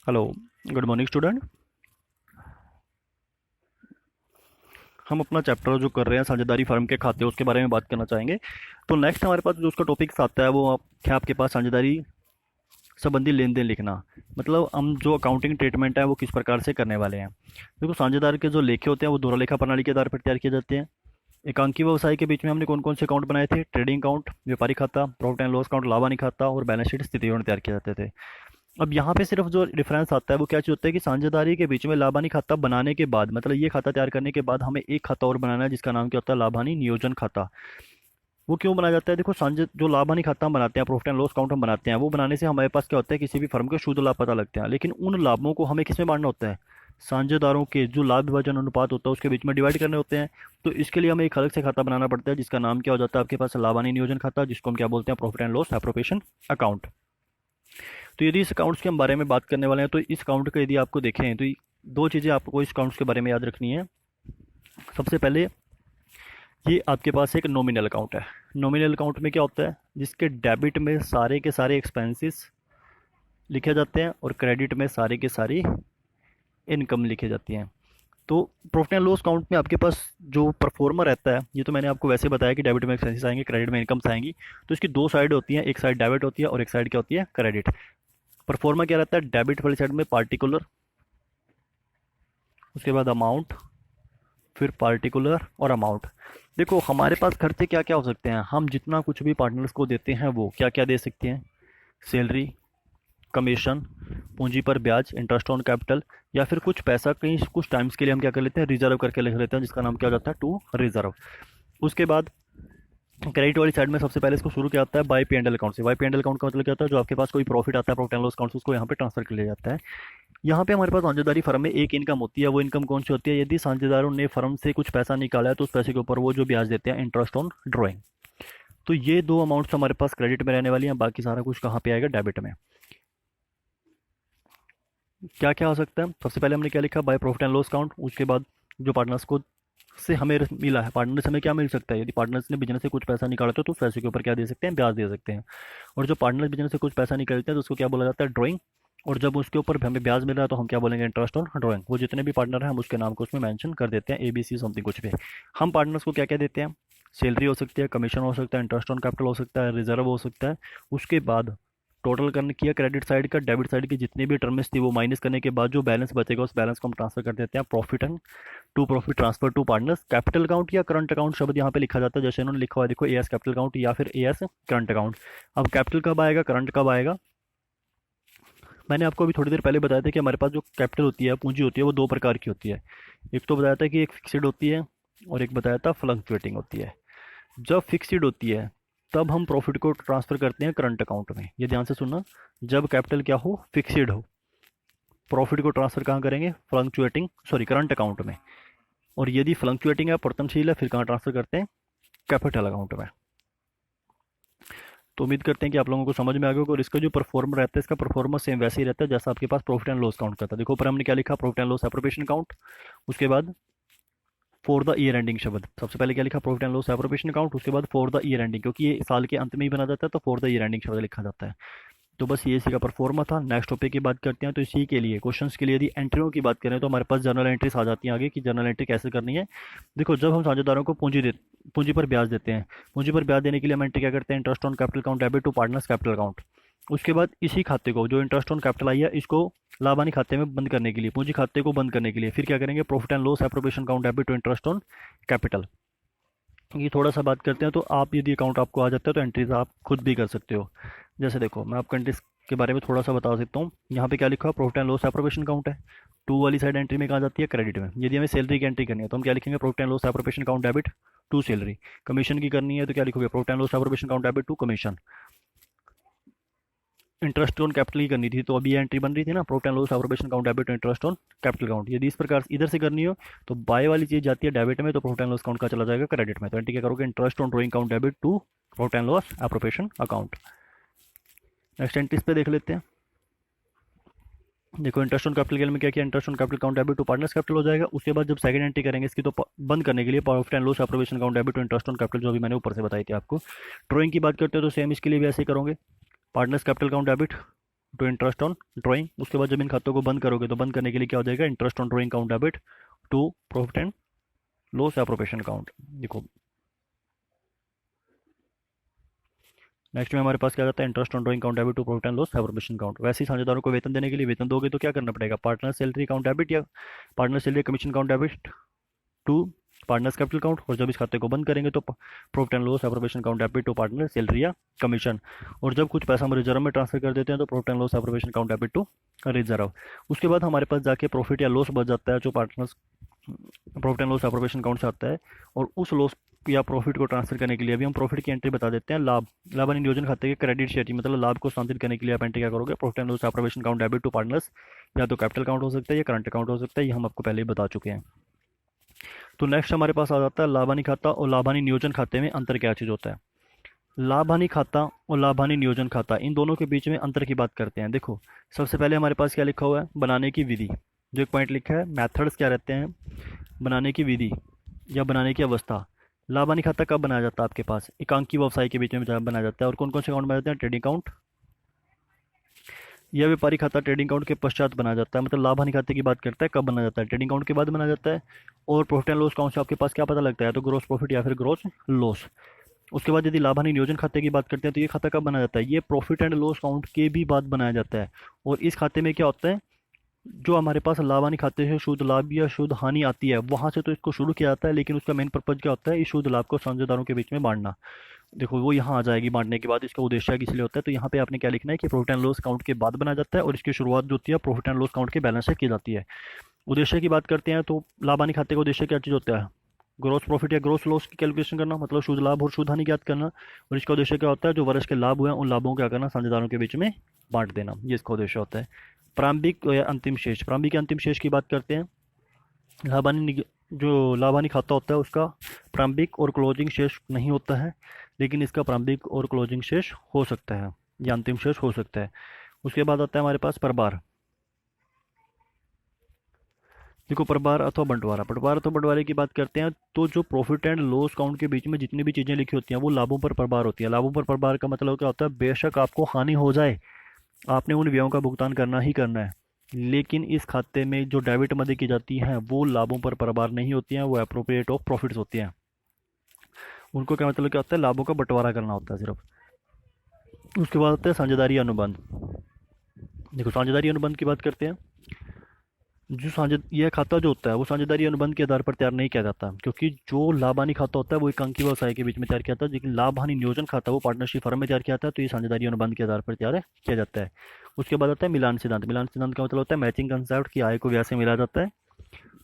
Hello. Good morning student. हम अपना chapter जो कर रहे हैं साझेदारी फर्म के खाते उसके बारे में बात करना चाहेंगे। तो नेक्स्ट हमारे पास जो उसका टॉपिक्स आता है वो क्या आपके पास साझेदारी संबंधी लेन देन लिखना। मतलब हम जो अकाउंटिंग ट्रीटमेंट है वो किस प्रकार से करने वाले हैं। देखो, साझेदार के जो लेखे होते हैं वो दोहरा लेखा प्रणाली के आधार पर तैयार किए जाते हैं। एकांकी व्यवसाय के बीच में हमने कौन कौन से अकाउंट बनाए थे? ट्रेडिंग अकाउंट, व्यापारी खाता, प्रॉफिट एंड लॉस अकाउंट, लाभ हानि खाता और बैलेंस शीट स्थिति विवरण तैयार किए जाते थे। अब यहाँ पे सिर्फ जो डिफरेंस आता है वो क्या चीज़ होता है कि साझेदारी के बीच में लाभानी खाता बनाने के बाद, मतलब ये खाता तैयार करने के बाद हमें एक खाता और बनाना है जिसका नाम क्या होता है? लाभानी नियोजन खाता। वो क्यों बनाया जाता है? देखो, साझे जो लाभानी खाता हम बनाते हैं, प्रॉफिट एंड लॉस अकाउंट हम बनाते हैं, वो बनाने से हमारे पास क्या होता है? किसी भी फर्म के शुद्ध लाभ पता लगते हैं, लेकिन उन लाभों को हमें किसमें बांटना होता है? साझेदारों के जो लाभ विभाजन अनुपात होता है उसके बीच में डिवाइड करने होते हैं। तो इसके लिए हमें एक अलग से खाता बनाना पड़ता है जिसका नाम क्या हो जाता है आपके पास? लाभानी नियोजन खाता, जिसको हम क्या बोलते हैं? Profit and loss appropriation account. तो यदि इस अकाउंट्स के हम बारे में बात करने वाले हैं तो इस अकाउंट का यदि आपको देखें तो दो चीज़ें आपको इस अकाउंट्स के बारे में याद रखनी है। सबसे पहले, ये आपके पास एक नॉमिनल अकाउंट है। नॉमिनल अकाउंट में क्या होता है? जिसके डेबिट में सारे के सारे एक्सपेंसेस लिखे जाते हैं और क्रेडिट में सारे के सारी इनकम लिखे जाती हैं। तो प्रॉफिट एंड लॉस अकाउंट में आपके पास जो परफॉर्मर रहता है, ये तो मैंने आपको वैसे बताया कि डेबिट में एक्सपेंसेस आएंगे, क्रेडिट में इनकम्स आएंगी। तो इसकी दो साइड होती हैं, एक साइड डेबिट होती है और एक साइड क्या होती है? क्रेडिट। परफॉर्मा क्या रहता है? डेबिट वाली साइड में पार्टिकुलर, उसके बाद अमाउंट, फिर पार्टिकुलर और अमाउंट। देखो, हमारे पास खर्चे क्या क्या हो सकते हैं। हम जितना कुछ भी पार्टनर्स को देते हैं वो क्या क्या दे सकते हैं? सैलरी, कमीशन, पूंजी पर ब्याज, इंटरेस्ट ऑन कैपिटल, या फिर कुछ पैसा कहीं कुछ टाइम्स के लिए हम क्या कर लेते हैं? रिजर्व करके लिख लेते हैं, जिसका नाम क्या हो जाता है? To reserve. उसके बाद क्रेडिट वाली साइड में सबसे पहले इसको शुरू किया जाता है by P and L account से। By P and L account का मतलब क्या होता है? जो आपके पास कोई प्रॉफिट आता है प्रॉफिट एंड लॉस अकाउंट से, उसको यहाँ पे ट्रांसफर कर लिया जाता है। यहाँ पे हमारे पास साझेदारी फर्म में एक इनकम होती है। वो इनकम कौन सी होती है? यदि साझेदारों ने फर्म से कुछ पैसा निकाला है तो उस पैसे के ऊपर वो जो ब्याज देते हैं, इंटरेस्ट ऑन ड्रॉइंग। तो ये दो अमाउंट्स हमारे पास क्रेडिट में रहने वाली हैं, बाकी सारा कुछ कहाँ पे आएगा? डेबिट में। क्या क्या हो सकता है? सबसे पहले हमने क्या लिखा? Bye profit and loss account. उसके बाद जो पार्टनर्स को से हमें मिला है, पार्टनर से हमें क्या मिल सकता है? यदि पार्टनर्स ने बिजनेस से कुछ पैसा निकाला तो उस पैसे के ऊपर क्या दे सकते हैं? ब्याज दे सकते हैं। और जो पार्टनर बिजनेस से कुछ पैसा निकालते हैं तो उसको क्या बोला जाता है? ड्राइंग। और जब उसके ऊपर हमें ब्याज मिल रहा है तो हम क्या बोलेंगे? Interest on drawing. वो जितने भी पार्टनर हैं हम उसके नाम को उसमें मेंशन कर देते हैं, ABC समथिंग कुछ भी। हम पार्टनर्स को क्या क्या देते हैं? सैलरी हो सकती है, कमीशन हो सकता है, इंटरेस्ट ऑन कैपिटल हो सकता है, रिजर्व हो सकता है। उसके बाद टोटल करने किया क्रेडिट साइड का, डेबिट साइड की जितनी भी टर्म्स थी वो माइनस करने के बाद जो बैलेंस बचेगा उस बैलेंस को हम ट्रांसफर कर देते हैं profit and to profit transfer to partners. Capital account या करंट अकाउंट शब्द यहाँ पे लिखा जाता है, जैसे इन्होंने लिखा हुआ है देखो, AS कैपिटल अकाउंट या फिर AS करंट अकाउंट। अब कैपिटल कब आएगा, करंट कब आएगा? मैंने आपको अभी थोड़ी देर पहले बताया था कि हमारे पास जो कैपिटल होती है, पूंजी होती है, वो दो प्रकार की होती है। एक तो बताया था कि एक फिक्स्ड होती है और एक बताया था फ्लक्चुएटिंग होती है। जब फिक्स्ड होती है तब हम प्रॉफिट को ट्रांसफर करते हैं करंट अकाउंट में। ये ध्यान से सुनना, जब कैपिटल क्या हो? फिक्स्ड हो। प्रॉफिट को ट्रांसफर कहाँ करेंगे? फ्लक्चुएटिंग, सॉरी, करंट अकाउंट में। और यदि फ्लक्चुएटिंग है, परिवर्तनशील है, फिर कहाँ ट्रांसफर करते हैं? कैपिटल अकाउंट में। तो उम्मीद करते हैं कि आप लोगों को समझ में आ गया होगा। और इसका जो परफॉर्म रहता है, इसका परफॉर्मेंस सेम वैसे ही रहता है जैसा आपके पास प्रॉफिट एंड लॉस अकाउंट का था। देखो, ऊपर हमने क्या लिखा? Profit and loss appropriation account. उसके बाद फॉर द ईयर एंडिंग शब्द, सबसे पहले क्या लिखा? Profit and loss appropriation account. उसके बाद फॉर द ईयर एंडिंग, क्योंकि ये साल के अंत में ही बना जाता है तो फॉर द ईयर एंडिंग शब्द लिखा जाता है। तो बस ये इसी का परफॉर्मा था। नेक्स्ट टॉपिक की बात करते हैं। तो इसी के लिए क्वेश्चंस के लिए यदि एंट्रियों की बात करें तो हमारे पास जर्नल एंट्रीज आ जाती हैं आगे कि जर्नल एंट्री कैसे करनी है। देखो, जब हम साझेदारों को पूंजी पर ब्याज देते हैं, पूंजी पर ब्याज देने के लिए हम एंट्री क्या करते हैं? Interest on capital account debit to partners capital account. उसके बाद इसी खाते को, जो इंटरेस्ट ऑन कैपिटल आई है, इसको लाभानी खाते में बंद करने के लिए, पूंजी खाते को बंद करने के लिए फिर क्या करेंगे? Profit and loss appropriation account debit to interest on capital. ये थोड़ा सा बात करते हैं। तो आप यदि अकाउंट आपको आ जाता है तो एंट्रीज आप खुद भी कर सकते हो। जैसे देखो, मैं आपको एंट्रीज के बारे में थोड़ा सा बता सकता हूँ। यहाँ पे क्या लिखा है? Profit and loss appropriation account है। टू वाली साइड एंट्री में कहाँ जाती है? क्रेडिट में। यदि हमें सैलरी की एंट्री करनी है तो हम क्या लिखेंगे? Profit and loss appropriation account debit to salary. Commission की करनी है तो क्या लिखोगे? Profit and loss appropriation account debit to commission. Interest on capital की करनी थी तो अभी ये एंट्री बन रही थी ना, profit and loss appropriation account debit to interest on capital account. यदि इस प्रकार इधर से करनी हो तो बाय वाली चीज जाती है डेबिट में, तो प्रॉफिट एंड लॉस अकाउंट का चला जाएगा क्रेडिट में। तो एंट्री क्या करोगे? Interest on drawing account debit to profit and loss appropriation account. Next entries पे देख लेते हैं। देखो, इंटरेस्ट ऑन कैपिटल के में क्या किया? Interest on capital account debit to partners capital हो जाएगा। उसके बाद जब सेकंड एंट्री करेंगे इसकी, तो बंद करने के लिए profit and loss appropriation account debit to interest on capital, जो अभी मैंने ऊपर से बताई थी आपको। ड्रॉइंग की बात करते हो तो सेम इसके लिए भी ऐसे ही करोगे। Partners capital account debit to interest on drawing. उसके बाद जब इन खातों को बंद करोगे तो बंद करने के लिए क्या हो जाएगा, interest on drawing count debit to profit and loss appropriation account. देखो नेक्स्ट में हमारे पास क्या आता है, interest on drawing count debit to profit and loss appropriation account. वैसे ही साझेदारों को वेतन देने के लिए वेतन दोगे तो क्या करना पड़ेगा, पार्टनर सैलरी अकाउंट डेबिट या partner salary commission account debit to partners capital account. और जब इस खाते को बंद करेंगे तो profit and loss appropriation account debit to partner salary या कमीशन। और जब कुछ पैसा हम रिजर्व में ट्रांसफर कर देते हैं तो profit and loss appropriation account debit to reserve. उसके बाद हमारे पास जाके प्रॉफिट या लॉस बच जाता है जो partners profit and loss appropriation account से आता है। और उस लॉस या प्रॉफिट को ट्रांसफर करने के लिए अभी हम प्रॉफिट की एंट्री बता देते हैं, लाभ आणि नियोजन खाते के क्रेडिट शेयर, मतलब लाभ को स्थानांतरित करने के लिए आप एंट्री क्या करोगे, profit and loss appropriation account debit to partners, या तो कैपिटल अकाउंट हो सकता है या करंट अकाउंट हो सकता है, ये हम आपको पहले ही बता चुके हैं। तो नेक्स्ट हमारे पास आ जाता है लाभ हानि खाता और लाभ हानि नियोजन खाते में अंतर क्या चीज़ होता है। लाभ हानि खाता और लाभ हानि नियोजन खाता, इन दोनों के बीच में अंतर की बात करते हैं। देखो सबसे पहले हमारे पास क्या लिखा हुआ है, बनाने की विधि। जो एक पॉइंट लिखा है, मेथड्स क्या रहते हैं, बनाने की विधि या बनाने की अवस्था। लाभ हानि खाता कब बनाया जाता है आपके पास, एकांकी व्यवसाय के बीच में बनाया जाता है। और कौन कौन से अकाउंट बनाए जाते हैं, ट्रेडिंग अकाउंट यह व्यापारी खाता ट्रेडिंग अकाउंट के पश्चात बनाया जाता है। मतलब लाभ हानि खाते की बात करता है कब बनाया जाता है, ट्रेडिंग अकाउंट के बाद बनाया जाता है। और प्रॉफिट एंड लॉस अकाउंट से आपके पास क्या पता लगता है, तो ग्रोस प्रॉफिट या फिर ग्रोस लॉस। उसके बाद यदि लाभ हानि नियोजन खाते की बात करते हैं तो ये खाता कब बनाया जाता है, ये प्रॉफिट एंड लॉस अकाउंट के भी बाद बनाया जाता है। और इस खाते में क्या होता है, जो हमारे पास लाभ हानि खाते से शुद्ध लाभ या शुद्ध हानि आती है वहाँ से तो इसको शुरू किया जाता है, लेकिन उसका मेन पर्पज क्या होता है, इस शुद्ध लाभ को साझेदारों के बीच में बांटना। देखो वो यहाँ आ जाएगी बांटने के बाद, इसका उद्देश्य किस लिए होता है, तो यहाँ पे आपने क्या लिखना है कि प्रॉफिट एंड लॉस अकाउंट के बाद बनाया जाता है और इसकी शुरुआत जो होती है प्रॉफिट एंड लॉस अकाउंट के बैलेंस से की जाती है। उद्देश्य की बात करते हैं तो लाभ हानि खाते का उद्देश्य क्या चीज़ होता है, ग्रोस प्रॉफिट या ग्रोस लॉस की कैलकुलेशन करना, मतलब शुद्ध लाभ और शुद्ध हानि ज्ञात करना। और इसका उद्देश्य क्या होता है, जो वर्ष के लाभ हुए हैं उन लाभों को क्या करना, साझेदारों के बीच में बांट देना, ये इसका उद्देश्य होता है। प्रारंभिक या अंतिम शेष, प्रारंभिक या अंतिम शेष की बात करते हैं। लाभ हानि जो लाभ हानि खाता होता है उसका प्रारंभिक और क्लोजिंग शेष नहीं होता है, लेकिन इसका प्रारंभिक और क्लोजिंग शेष हो सकता है या अंतिम शेष हो सकता है। उसके बाद आता है हमारे पास प्रबार। देखो प्रबार अथवा बंटवारा, प्रबार अथवा बंटवारे की बात करते हैं तो जो प्रॉफिट एंड लॉस अकाउंट के बीच में जितनी भी चीज़ें लिखी होती हैं वो लाभों पर प्रबार होती है। लाभों पर प्रबार का मतलब क्या होता है, बेशक आपको हानि हो जाए आपने उन व्ययों का भुगतान करना ही करना है, लेकिन इस खाते में जो डेबिट मद की जाती हैं वो लाभों पर प्रभार नहीं होती हैं, वो एप्रोप्रिएट ऑफ प्रॉफिट्स होती हैं। उनको क्या मतलब क्या होता है, लाभों का बंटवारा करना होता है सिर्फ। उसके बाद आता है साझेदारी अनुबंध। देखो साझेदारी अनुबंध की बात करते हैं, जो साझे यह खाता जो होता है वो साझेदारी अनुबंध के आधार पर तैयार नहीं किया जाता, क्योंकि जो लाभ हानि खाता होता है वो एकांकी व्यवसाय के बीच में तैयार किया जाता है, लेकिन लाभ हानि नियोजन खाता वो पार्टनरशिप फर्म में तैयार किया जाता है, तो ये साझेदारी अनुबंध के आधार पर तैयार किया जाता है। उसके बाद आता है मिलान सिद्धांत। मिलान सिद्धांत का मतलब होता है मैचिंग कंसेप्ट की आय को व्यय से मिला जाता है।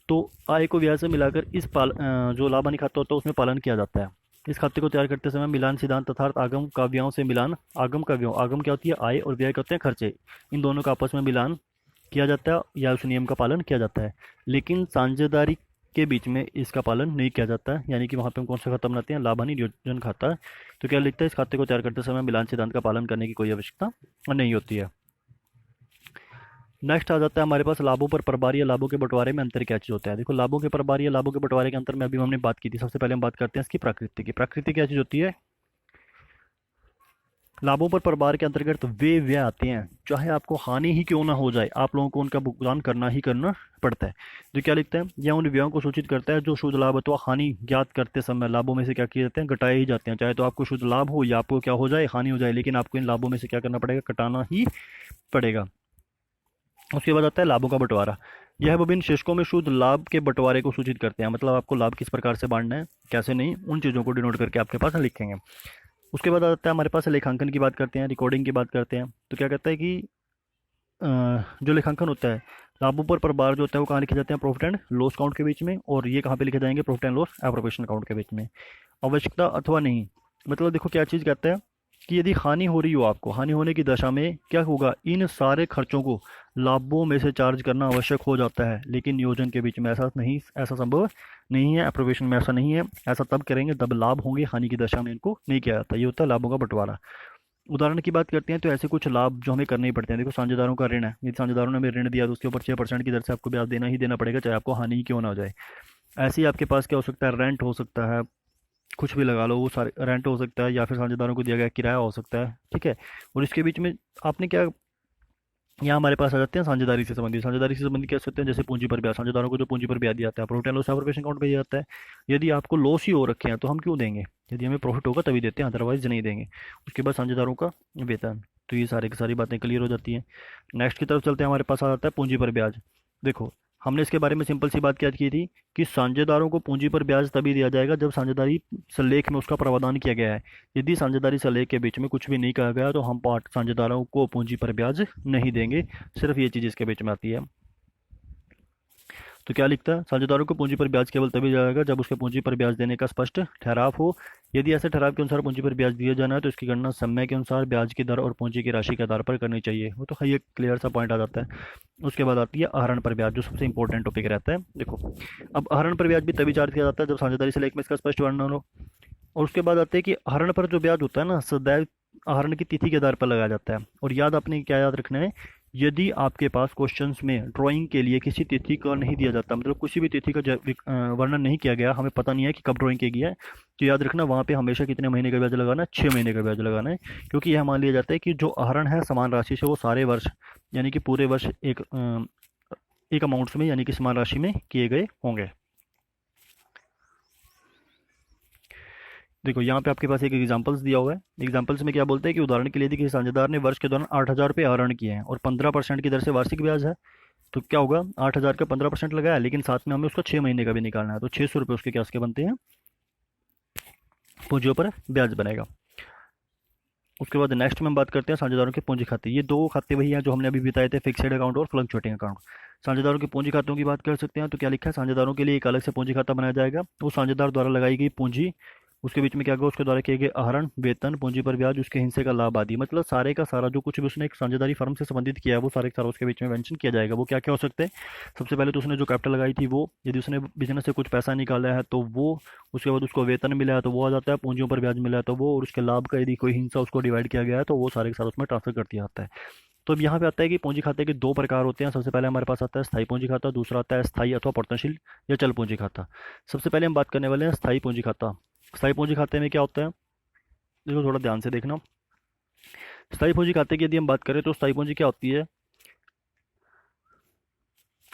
तो आय को व्यय से मिलाकर इस जो लाभ हानि खाता होता है उसमें पालन किया जाता है। इस खाते को तैयार करते समय मिलान सिद्धांत अर्थात आगम का व्ययों से मिलान, आगम का व्यय, आगम क्या होती है आय और व्यय क्या होते हैं खर्चे, इन दोनों का आपस में मिलान किया जाता है या उस नियम का पालन किया जाता है। लेकिन साझेदारी के बीच में इसका पालन नहीं किया जाता है, यानी कि वहाँ पे हम कौन सा खाता बनाते हैं, लाभ हानि नियोजन खाता है। तो क्या लिखता है, इस खाते को तैयार करते समय मिलान सिद्धांत का पालन करने की कोई आवश्यकता नहीं होती है। नेक्स्ट आ जाता है हमारे पास लाभों पर प्रभार या लाभों के बंटवारे में अंतर क्या चीज़ होता है। देखो लाभों के प्रभार या लाभों के बंटवारे के अंतर में अभी हमने बात की थी। सबसे पहले हम बात करते हैं इसकी प्रकृति की। प्रकृति क्या चीज़ होती है, लाभों पर प्रभार के अंतर्गत वे व्यय आते हैं चाहे आपको हानि ही क्यों ना हो जाए, आप लोगों को उनका भुगतान करना ही करना पड़ता है। तो क्या लिखता है, यह उन व्ययों को सूचित करता है जो शुद्ध लाभ अथवा हानि ज्ञात करते समय लाभों में से क्या किए जाते हैं, घटाए ही जाते हैं। चाहे तो आपको शुद्ध लाभ हो या आपको क्या हो जाए, हानि हो जाए, लेकिन आपको इन लाभों में से क्या करना पड़ेगा, घटाना ही पड़ेगा। उसके बाद आता है लाभों का बंटवारा। यह विभिन्न शीर्षकों में शुद्ध लाभ के बंटवारे को सूचित करते हैं, मतलब आपको लाभ किस प्रकार से बांटना है कैसे नहीं, उन चीज़ों को डिनोट करके आपके पास लिखेंगे। उसके बाद आता है हमारे पास लेखांकन की बात करते हैं, रिकॉर्डिंग की बात करते हैं। तो क्या कहता है कि जो लेखांकन होता है लाभों पर प्रभार जो होता है वो कहाँ लिखे जाते हैं, प्रॉफिट एंड लॉस अकाउंट के बीच में, और ये कहाँ पे लिखे जाएंगे, profit and loss appropriation account के बीच में। आवश्यकता अथवा नहीं, मतलब देखो क्या चीज़ कहता है कि यदि हानि हो रही हो आपको, हानि होने की दशा में क्या होगा, इन सारे खर्चों को लाभों में से चार्ज करना आवश्यक हो जाता है, लेकिन नियोजन के बीच में ऐसा नहीं, ऐसा संभव नहीं है, एप्रोप्रिएशन में ऐसा नहीं है। ऐसा तब करेंगे तब लाभ होंगे, हानि की दशा में इनको नहीं किया जाता। ये होता है लाभों का बंटवारा। उदाहरण की बात करते हैं तो ऐसे कुछ लाभ जो हमें करने ही पड़ते हैं। देखो साझेदारों का ऋण है, यदि साझेदारों ने हमें ऋण दिया तो उसके ऊपर 6% की दर से आपको ब्याज देना ही देना पड़ेगा, चाहे आपको हानि ही क्यों ना हो जाए। ऐसे ही आपके पास क्या हो सकता है, रेंट हो सकता है, कुछ भी लगा लो, वो सारे रेंट हो सकता है, या फिर साझेदारों को दिया गया किराया हो सकता है, ठीक है। और इसके बीच में आपने क्या यहाँ हमारे पास आ जाते हैं साझेदारी से संबंधित। साझेदारी से संबंधित क्या सकते हैं, जैसे पूंजी पर ब्याज, साझेदारों को जो पूंजी पर ब्याज दिया जाता है profit and loss appropriation account पे दिया जाता है। यदि आपको लॉस ही हो रखे हैं तो हम क्यों देंगे, यदि हमें प्रॉफिट होगा तभी देते हैं, अदरवाइज नहीं देंगे। उसके बाद साझेदारों का वेतन। तो ये सारी की सारी बातें क्लियर हो जाती हैं। नेक्स्ट की तरफ चलते हैं, हमारे पास आ जाता है पूंजी पर ब्याज। देखो, हमने इसके बारे में सिंपल सी बात क्या की थी कि साझेदारों को पूंजी पर ब्याज तभी दिया जाएगा जब साझेदारी संलेख में उसका प्रावधान किया गया है। यदि साझेदारी संलेख के बीच में कुछ भी नहीं कहा गया तो हम पार्ट साझेदारों को पूंजी पर ब्याज नहीं देंगे। सिर्फ ये चीज़ इसके बीच में आती है। तो क्या लिखता है, साझेदारों को पूंजी पर ब्याज केवल तभी दिया जाएगा जब उसके पूंजी पर ब्याज देने का स्पष्ट ठहराव हो। यदि ऐसे ठहराव के अनुसार पूंजी पर ब्याज दिया जाना है तो इसकी गणना समय के अनुसार ब्याज की दर और पूंजी की राशि के आधार पर करनी चाहिए। वो तो है, ये क्लियर सा पॉइंट आ जाता है। उसके बाद आती है आहरण पर ब्याज, जो सबसे इंपॉर्टेंट टॉपिक रहता है। देखो, अब आहरण पर ब्याज भी तभी चार्ज किया जाता है जब साझेदारी से लेख में इसका स्पष्ट वर्णन हो। और उसके बाद आते हैं कि आहरण पर जो ब्याज होता है ना, सदैव आहरण की तिथि के आधार पर लगाया जाता है। और याद आपने क्या याद रखना है, यदि आपके पास क्वेश्चंस में ड्राइंग के लिए किसी तिथि का नहीं दिया जाता, मतलब किसी भी तिथि का वर्णन नहीं किया गया, हमें पता नहीं है कि कब ड्राइंग की गया है, तो याद रखना वहाँ पे हमेशा कितने महीने का ब्याज लगाना है, 6 महीने का ब्याज लगाना है। क्योंकि यह मान लिया जाता है कि जो आहरण है समान राशि से वो सारे वर्ष, यानी कि पूरे वर्ष एक अमाउंट्स में, यानी कि समान राशि में किए गए होंगे। देखो, यहाँ पे आपके पास एक एग्जांपल्स दिया हुआ है। एग्जांपल्स में क्या बोलते हैं कि उदाहरण के लिए यदि किसी साझेदार ने वर्ष के दौरान 8,000 रुपये आहरण किए हैं और 15% की दर से वार्षिक ब्याज है, तो क्या होगा, 8,000 का 15% लगाया, लेकिन साथ में हमें उसका 6 महीने का भी निकालना है, तो 600 रुपये उसके क्या उसके बनते हैं, पूंजियों पर ब्याज बनेगा। उसके बाद नेक्स्ट में हम बात करते हैं साझेदारों के पूंजी खाते। ये दो खाते वही हैं जो हमने अभी बताए थे, फिक्सेड अकाउंट और फ्लक्चुएटिंग अकाउंट। साझेदारों के पूंजी खातों की बात कर सकते हैं, तो क्या लिखा है, साझेदारों के लिए एक अलग से पूंजी खाता बनाया जाएगा। वो साझेदार द्वारा लगाई गई पूंजी, उसके बीच में क्या होगा, उसके द्वारा किए गए आहरण, वेतन, पूंजी पर ब्याज, उसके हिस्से का लाभ आदि, मतलब सारे का सारा जो कुछ भी उसने एक साझेदारी फर्म से संबंधित किया है वो सारे का सारा उसके बीच में मेंशन किया जाएगा। वो क्या क्या हो सकते हैं, सबसे पहले तो उसने जो कैपिटल लगाई थी वो, यदि उसने बिजनेस से कुछ पैसा निकाला है तो वो, उसके बाद उसको वेतन मिला है तो वो आ जाता है, पूंजियों पर ब्याज मिला है तो वो, और उसके लाभ का यदि कोई हिस्सा उसको डिवाइड किया गया है तो वो सारे के सारा उसमें ट्रांसफर कर दिया जाता है। तो अब यहाँ पे आता है कि पूंजी खाते के दो प्रकार होते हैं। सबसे पहले हमारे पास आता है स्थायी पूंजी खाता, दूसरा आता है स्थायी अथवा परिवर्तनशील या चल पूंजी खाता। सबसे पहले हम बात करने वाले हैं स्थायी पूंजी खाता। स्थायी पूंजी खाते में क्या होता है, देखो थोड़ा ध्यान से देखना। स्थायी पूंजी खाते की यदि हम बात करें तो स्थायी पूंजी क्या होती है,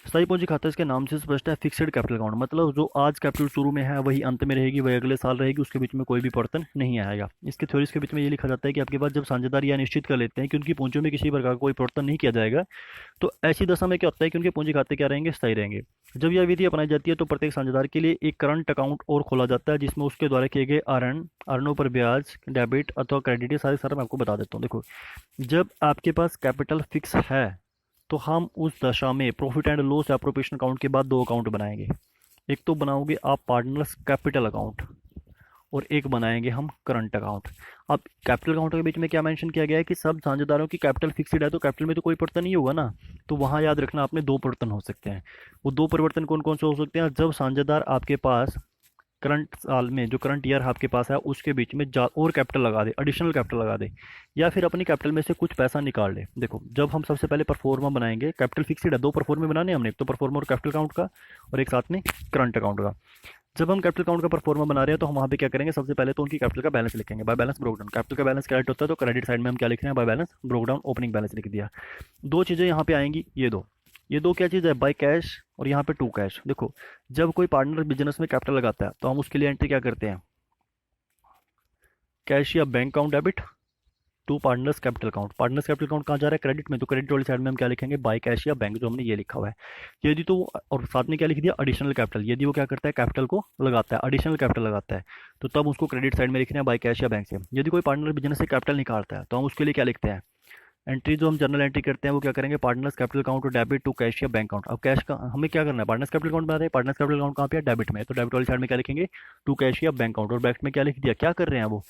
स्थायी पूंजी खाता इसके नाम से स्पष्ट है, फिक्स्ड कैपिटल अकाउंट, मतलब जो आज कैपिटल शुरू में है वही अंत में रहेगी, वही अगले साल रहेगी, उसके बीच में कोई भी परिवर्तन नहीं आएगा। इसके थ्योरीज के बीच में ये लिखा जाता है कि आपके पास जब साझेदार यह निश्चित कर लेते हैं कि उनकी पूंजियों में किसी प्रकार का कोई परिवर्तन नहीं किया जाएगा, तो ऐसी दशा में क्या होता है कि उनके पूंजी खाते क्या रहेंगे, स्थायी रहेंगे। जब यह विधि अपनाई जाती है तो प्रत्येक साझेदार के लिए एक करंट अकाउंट और खोला जाता है जिसमें उसके द्वारा किए गए आहरणों पर ब्याज, डेबिट अथवा क्रेडिट, ये सारे सारा मैं आपको बता देता हूँ। देखो, जब आपके पास कैपिटल फिक्स है तो हम उस दशा में profit and loss appropriation account के बाद दो अकाउंट बनाएंगे। एक तो बनाओगे आप पार्टनर्स कैपिटल अकाउंट और एक बनाएंगे हम करंट अकाउंट। अब कैपिटल अकाउंट के बीच में क्या मेंशन किया गया है कि सब साझेदारों की कैपिटल फिक्स्ड है तो कैपिटल में तो कोई परिवर्तन नहीं होगा ना, तो वहाँ याद रखना आपने दो परिवर्तन हो सकते हैं। वो दो परिवर्तन कौन कौन से हो सकते हैं, जब साझेदार आपके पास करंट साल में, जो करंट ईयर आपके पास है उसके बीच में और कैपिटल लगा दे, एडिशनल कैपिटल लगा दे, या फिर अपनी कैपिटल में से कुछ पैसा निकाल ले। देखो, जब हम सबसे पहले परफॉर्मा बनाएंगे, कैपिटल फिक्स्ड है, दो परफॉर्मे बनाने हमने, एक तो परफॉर्मा और कैपिटल अकाउंट का और एक साथ में करंट अकाउंट का। जब हम कैपिटल अकाउंट का परफॉर्मा बना रहे हैं तो हम वहाँ पे क्या करेंगे, सबसे पहले तो उनकी कैपिटल का बैलेंस लिखेंगे, by balance broke down. Capital का बैलेंस क्रेडिट होता है तो क्रेडिट साइड में हम क्या लिख रहे हैं, by balance broke down opening balance लिख दिया। दो चीज़ें यहाँ पे आएंगी, ये दो क्या चीज़ है, बाय कैश और यहाँ पे टू कैश। देखो, जब कोई पार्टनर बिजनेस में कैपिटल लगाता है तो हम उसके लिए एंट्री क्या करते हैं, कैश या bank account debit to partners capital account. Partners capital account कहाँ जा रहा है, क्रेडिट में, तो क्रेडिट वाली साइड में हम क्या लिखेंगे, बाय कैश या बैंक, जो हमने ये लिखा हुआ है। यदि तो, और साथ में क्या लिख दिया, एडिशनल कैपिटल, यदि वो क्या करता है, कैपिटल को लगाता है, एडिशनल कैपिटल लगाता है, तो तब उसको क्रेडिट साइड में लिखना है बाय कैश या बैंक से। यदि कोई पार्टनर बिजनेस से कैपिटल निकालता है तो हम उसके लिए क्या लिखते हैं, एंट्री जो हम जनरल एंट्री करते हैं वो क्या करेंगे, पार्टनर्स कैपिटल अकाउंट और डेबिट टू कैश या बैंक अकाउंट। अब कैश का हमें क्या करना है, पार्टनर्स कैपिटल अकाउंट बना रहे हैं, पार्टनर्स कैपिटल अकाउंट कहाँ पे है, डेबिट में, तो डेबिट वाली साइड में क्या लिखेंगे, टू कैश या बैंक अकाउंट, और बैंक में क्या लिख दिया, क्या कर रहे हैं वो,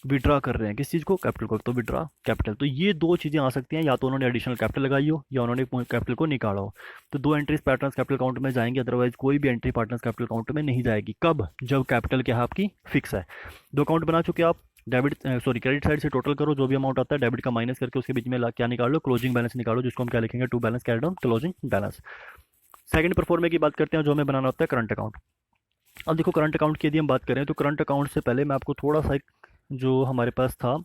विड्रा कर रहे हैं, किस चीज़ को, कैपिटल को, तो विड्रा कैपिटल। तो ये दो चीज़ें आ सकती हैं, या तो उन्होंने एडिशनल कैपिटल लगाई हो या उन्होंने कैपिटल को निकाला हो, तो दो एंट्रीज पार्टनर्स कैपिटल अकाउंट में जाएंगी, अदरवाइज कोई भी एंट्री पार्टनर्स कैपिटल अकाउंट में नहीं जाएगी। कब, जब कैपिटल क्या है आपकी फिक्स है। दो अकाउंट बना चुके आप, डेबिट क्रेडिट साइड से टोटल करो जो भी अमाउंट आता है, डेबिट का माइनस करके उसके बीच में क्या निकाल लो, क्लोजिंग बैलेंस निकालो, जिसको हम क्या लिखेंगे, to balance carried on closing balance. Second proforma की बात करते हैं, जो हमें बनाना होता है करंट अकाउंट। अब देखो, करंट अकाउंट की यदि हम बात करें तो करंट अकाउंट से पहले मैं आपको थोड़ा सा जो हमारे पास था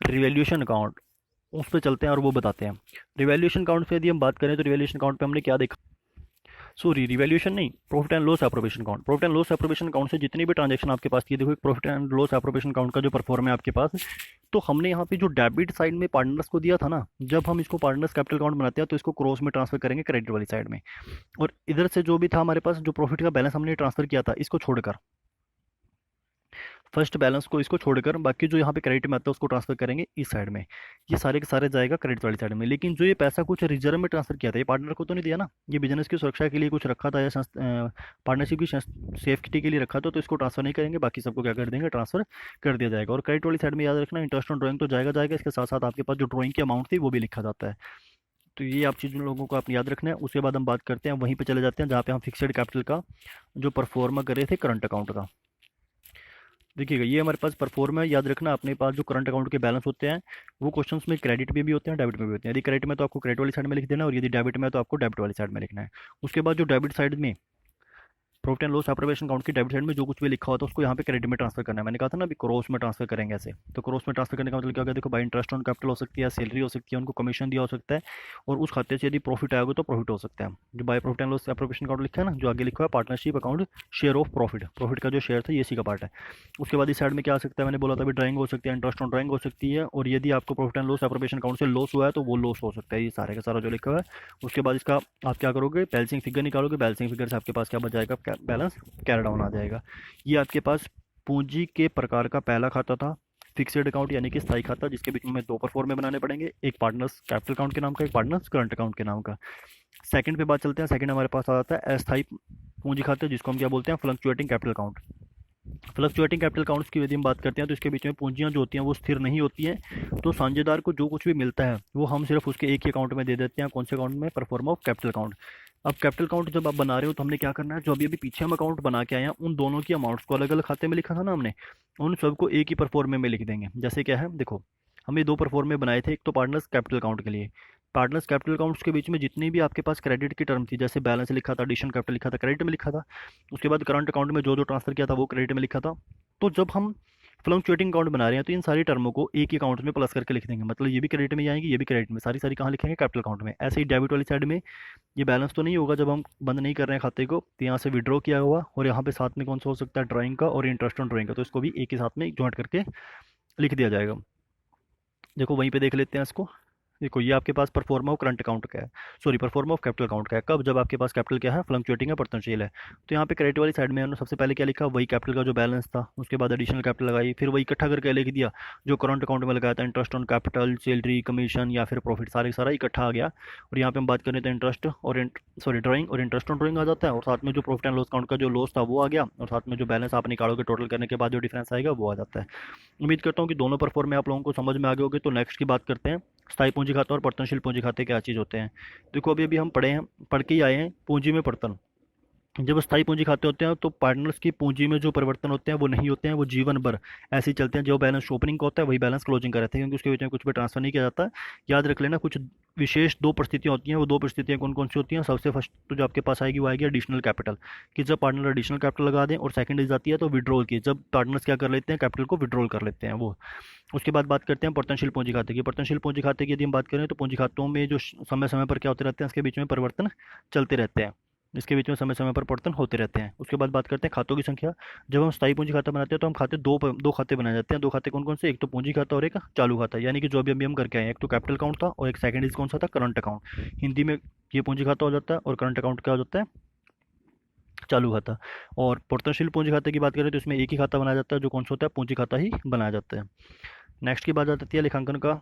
रिवैल्यूएशन अकाउंट, उस पर चलते हैं और वो बताते हैं। रिवैल्यूएशन अकाउंट पे यदि हम बात करें तो रिवैल्यूएशन अकाउंट पे हमने क्या देखा, सॉरी रिवैल्यूएशन नहीं, profit and loss appropriation account. Profit and loss appropriation account से जितनी भी ट्रांजैक्शन आपके पास थी, देखो एक profit and loss appropriation account का जो परफॉर्म है आपके पास, तो हमने यहाँ पे जो डेबिट साइड में पार्टनर्स को दिया था ना, जब हम इसको पार्टनर्स कैपिटल अकाउंट बनाते हैं तो इसको क्रॉस में ट्रांसफर करेंगे क्रेडिट वाली साइड में, और इधर से जो भी था हमारे पास जो प्रॉफिट का बैलेंस हमने ट्रांसफर किया था इसको छोड़कर, फर्स्ट बैलेंस को इसको छोड़कर बाकी जो यहाँ पे क्रेडिट में आता है उसको ट्रांसफर करेंगे इस साइड में, ये सारे के सारे जाएगा क्रेडिट वाली साइड में। लेकिन जो ये पैसा कुछ रिजर्व में ट्रांसफर किया था, ये पार्टनर को तो नहीं दिया ना, ये बिजनेस की सुरक्षा के लिए कुछ रखा था या पार्टनरशिप की सेफ्टी के लिए रखा था, तो इसको ट्रांसफर नहीं करेंगे, बाकी सबको क्या कर देंगे, ट्रांसफर कर दिया जाएगा। और क्रेडिट वाली साइड में याद रखना, इंटरेस्ट ऑन ड्राइंग तो जाएगा जाएगा, इसके साथ साथ आपके पास जो ड्राइंग की अमाउंट थी वो भी लिखा जाता है। तो ये आप चीज़ लोगों को आप याद रखना है। उसके बाद हम बात करते हैं, वहीं पे चले जाते हैं जहाँ पे हम फिक्स्ड कैपिटल का जो परफॉर्मा कर रहे थे करंट अकाउंट का। देखिएगा ये हमारे पास परफॉर्मा है, याद रखना अपने पास जो करंट अकाउंट के बैलेंस होते हैं वो क्वेश्चंस में क्रेडिट में भी होते हैं डेबिट में भी होते हैं। यदि क्रेडिट में तो आपको क्रेडिट वाली साइड में लिख देना, और यदि डेबिट में तो आपको डेबिट वाली साइड में लिखना है। उसके बाद जो डेबिट साइड में profit and loss appropriation account की डेबिट साइड में जो कुछ भी लिखा होता है उसको यहाँ पे क्रेडिट में ट्रांसफर करना है। मैंने कहा था ना अभी क्रॉस में ट्रांसफर करेंगे ऐसे, तो क्रॉस में ट्रांसफर करने का मतलब क्या होगा, देखो भाई इंटरेस्ट ऑन कैपिटल हो सकती है, सैलरी हो सकती है, उनको कमीशन दिया हो सकता है, और उस खाते से यदि प्रॉफिट आएगा तो प्रॉफिट हो सकता है। जो by profit and loss appropriation account लिखा है ना, जो आगे लिखा है partnership account share of profit, profit का जो शेयर था ये इसी का पार्ट है। उसके बाद इस साइड में क्या आ सकता है, मैंने बोला था अभी ड्राइंग हो सकती है, इंटरेस्ट ऑन ड्राइंग हो सकती है, और यदि आपको profit and loss appropriation account से लॉस हुआ है तो वो लॉस हो सकता है, ये सारे का सारा जो लिखा हुआ है। उसके बाद इसका आप क्या करोगे, बैलेंसिंग फिगर निकालोगे, बैलेंसिंग फिगर से आपके पास क्या बच जाएगा, बैलेंस कैरी डाउन आ जाएगा। ये आपके पास पूंजी के प्रकार का पहला खाता था, फिक्स्ड अकाउंट यानी कि स्थायी खाता, जिसके बीच में हमें दो परफॉर्मे बनाने पड़ेंगे, एक पार्टनर्स कैपिटल अकाउंट के नाम का, एक पार्टनर्स करंट अकाउंट के नाम का। सेकंड पे बात चलते हैं, सेकंड हमारे पास आ जाता है अस्थायी पूंजी खाते, जिसको हम क्या बोलते हैं, fluctuating capital account. Fluctuating capital accounts की यदि हम बात करते हैं तो इसके बीच में पूंजियां जो होती हैं वो स्थिर नहीं होती हैं, तो साझेदार को जो कुछ भी मिलता है वो हम सिर्फ उसके एक ही अकाउंट में दे देते हैं। कौन से अकाउंट में, परफॉर्म ऑफ कैपिटल अकाउंट। अब कैपिटल अकाउंट जब आप बना रहे हो तो हमने क्या करना है, जो अभी अभी पीछे हम अकाउंट बना के आए हैं उन दोनों की अमाउंट्स को अलग अलग खाते में लिखा था ना हमने, उन सबको एक ही परफॉर्मे में लिख देंगे। जैसे क्या है देखो, हमने दो परफॉर्मे बनाए थे, एक तो पार्टनर्स कैपिटल अकाउंट के लिए, पार्टनर्स कैपिटल अकाउंट्स के बीच में जितनी भी आपके पास क्रेडिट की टर्म थी, जैसे बैलेंस लिखा था, एडिशन कैपिटल लिखा था, क्रेडिट में लिखा था। उसके बाद करंट अकाउंट में जो जो ट्रांसफर किया था वो क्रेडिट में लिखा था। तो जब हम फ्लक्चुएटिंग अकाउंट बना रहे हैं तो इन सारी टर्मों को एक ही अकाउंट में प्लस करके लिख देंगे, मतलब ये भी क्रेडिट में आएंगी, ये भी क्रेडिट में, सारी सारी कहाँ लिखेंगे, कैपिटल अकाउंट में। ऐसे ही डेबिट वाली साइड में ये बैलेंस तो नहीं होगा जब हम बंद नहीं कर रहे हैं खाते को, तो यहाँ से विड्रॉ किया हुआ, और यहाँ पे साथ में कौन सा हो सकता है, ड्राइंग का और इंटरेस्ट ऑन ड्राइंग का, तो इसको भी एक ही साथ में ज्वाइंट करके लिख दिया जाएगा। देखो वहीं पे देख लेते हैं इसको। देखो ये आपके पास परफॉर्मा ऑफ करंट अकाउंट का है, sorry pro forma of capital account का है, कब, जब आपके पास कैपिटल क्या है, फ्लक्चुएटिंग है, पर्तनशील है। तो यहाँ पे क्रेडिट वाली साइड में हमने सबसे पहले क्या लिखा, वही कैपिटल का जो बैलेंस था, उसके बाद एडिशनल कैपिटल लगाई, फिर वही इकट्ठा करके लिख दिया जो करंट अकाउंट में लगाया था, interest on capital, salary, commission या फिर प्रॉफिट, सारे सारा इकट्ठा आ गया। और यहाँ पे हम बात करें तो इंटरेस्ट और सॉरी ड्राइंग और इंटरेस्ट ऑन ड्राइंग आ जाता है, और साथ में जो प्रॉफिट एंड लॉस अकाउंट का जो लॉस था वो आ गया, और साथ में जो बैलेंस आप निकालोगे टोटल करने के बाद जो डिफरेंस आएगा वो आ जाता है। उम्मीद करता हूँ कि दोनों परफॉर्म में आप लोगों को समझ में आ गए होंगे। तो नेक्स्ट की बात करते हैं, स्थायी पूंजी खाता और पतनशील पूंजी खाते क्या चीज़ होते हैं। देखो अभी अभी हम पढ़े हैं, पढ़ के ही आए हैं, पूंजी में पड़तन। जब स्थायी पूंजी खाते होते हैं तो पार्टनर्स की पूंजी में जो परिवर्तन होते हैं वो नहीं होते हैं, वो जीवन भर ऐसे ही चलते हैं। जो बैलेंस ओपनिंग का होता है वही बैलेंस क्लोजिंग का रहता है, क्योंकि उसके बीच में कुछ भी ट्रांसफर नहीं किया जाता है। याद रख लेना, कुछ विशेष दो परिस्थितियां होती हैं, वो दो परिस्थितियां कौन कौन सी होती हैं। सबसे फर्स्ट तो जो आपके पास आएगी वो आएगी एडिशनल कैपिटल, कि जब पार्टनर एडिशनल कैपिटल लगा दें, और सेकंड इज आती है तो विड्रॉल की, जब पार्टनर्स क्या कर लेते हैं, कैपिटल को विड्रॉल कर लेते हैं वो। उसके बाद बात करते हैं पर्तनशील पूंजी खाते की। पर्तनशील पूंजी खाते की यदि हम बात करें तो पूंजी खातों में जो समय समय पर क्या होते रहते हैं, इसके बीच में परिवर्तन चलते रहते हैं, इसके बीच में समय समय पर परिवर्तन होते रहते हैं। उसके बाद बात करते हैं खातों की संख्या। जब हम स्थायी पूंजी खाता बनाते हैं तो हम खाते दो खाते बनाए जाते हैं। दो खाते कौन कौन से, एक तो पूंजी खाता और एक चालू खाता, यानी कि जो अभी हम करके आए हैं, एक तो कैपिटल अकाउंट था और एक सेकंड इज कौन सा था, करंट अकाउंट। हिंदी में ये पूंजी खाता हो जाता है और करंट अकाउंट क्या हो जाता है, चालू खाता। और परिवर्तनशील पूंजी खाते की बात करें तो इसमें एक ही खाता बनाया जाता है, जो कौन सा होता है, पूंजी खाता ही बनाया जाता है। नेक्स्ट की बात आती है लेखांकन का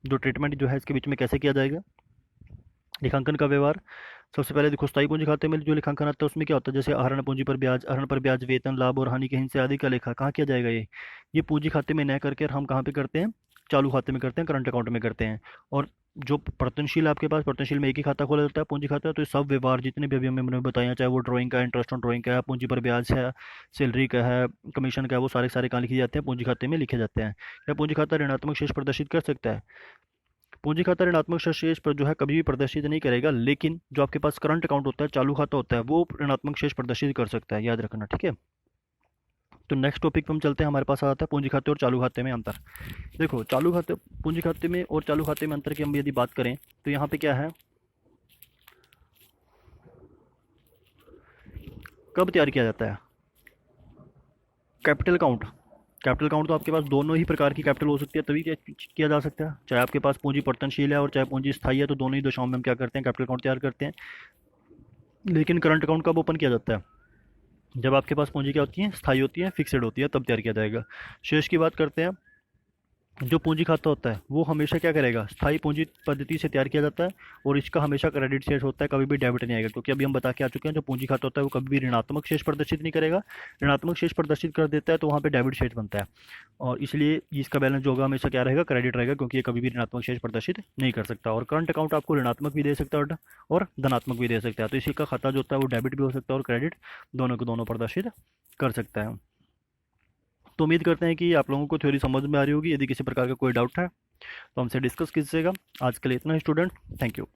जो ट्रीटमेंट जो है इसके बीच में कैसे किया जाएगा। लेखांकन का व्यवहार, सबसे पहले देखो स्थायी पूंजी खाते में जो लेखांकन आता है उसमें क्या होता है, जैसे आहरण पूंजी पर ब्याज, आहरण पर ब्याज, वेतन, लाभ और हानि के हिस्से आदि का लेखा कहाँ किया जाएगा, ये पूंजी खाते में न करके हम कहाँ पे करते हैं, चालू खाते में करते हैं, करंट अकाउंट में करते हैं। और जो पर्तनशील आपके पास, पर्तनशील में एक ही खाता खोला जाता है, पूंजी खाता है, तो ये सब व्यवहार जितने भी अभी हमने बताया, चाहे वो ड्राइंग का, इंटरेस्ट ऑन ड्राइंग का है, पूंजी पर ब्याज है, सैलरी का है, कमीशन का है, वो सारे सारे कहाँ लिखे जाते हैं, पूंजी खाते में लिखे जाते हैं। क्या पूंजी खाता ऋणात्मक शेष प्रदर्शित कर सकता है, पूंजी खाता ऋणात्मक शेष पर जो है कभी भी प्रदर्शित नहीं करेगा, लेकिन जो आपके पास करंट अकाउंट होता है, चालू खाता होता है, वो ऋणात्मक शेष प्रदर्शित कर सकता है, याद रखना, ठीक है। तो नेक्स्ट टॉपिक पे हम चलते हैं, हमारे पास आता है पूंजी खाते और चालू खाते में अंतर। देखो, चालू खाते, पूंजी खाते में और चालू खाते में अंतर की हम यदि बात करें तो यहाँ पे क्या है, कब तैयार किया जाता है कैपिटल अकाउंट। कैपिटल अकाउंट तो आपके पास दोनों ही प्रकार की कैपिटल हो सकती है, तभी क्या किया जा सकता है, चाहे आपके पास पूंजी परिवर्तनशील है और चाहे पूंजी स्थायी है, तो दोनों ही दशाओं में हम क्या करते हैं, कैपिटल अकाउंट तैयार करते हैं। लेकिन करंट अकाउंट कब ओपन किया जाता है, जब आपके पास पूंजी क्या होती है, स्थायी होती है, फिक्सेड होती है, तब तैयार किया जाएगा। शेष की बात करते हैं, जो पूंजी खाता होता है वो हमेशा क्या करेगा, स्थायी पूंजी पद्धति से तैयार किया जाता है और इसका हमेशा क्रेडिट शेष होता है, कभी भी डेबिट नहीं आएगा, क्योंकि अभी हम बता के आ चुके हैं जो पूंजी खाता होता है वो कभी भी ऋणात्मक शेष प्रदर्शित नहीं करेगा। ऋणात्मक शेष प्रदर्शित कर देता है तो वहाँ पे डेबिट शेष बनता है, और इसलिए इसका बैलेंस जो होगा हमेशा क्या रहेगा, क्रेडिट रहेगा, क्योंकि ये कभी भी ऋणात्मक शेष प्रदर्शित नहीं कर सकता। और करंट अकाउंट आपको ऋणात्मक भी दे सकता है और धनात्मक भी दे सकता है, तो इसी का खाता जो होता है वो डेबिट भी हो सकता है और क्रेडिट, दोनों को दोनों प्रदर्शित कर सकता है। तो उम्मीद करते हैं कि आप लोगों को थ्योरी समझ में आ रही होगी। यदि किसी प्रकार का कोई डाउट है तो हमसे डिस्कस कीजिएगा। आज के लिए इतना ही स्टूडेंट, थैंक यू।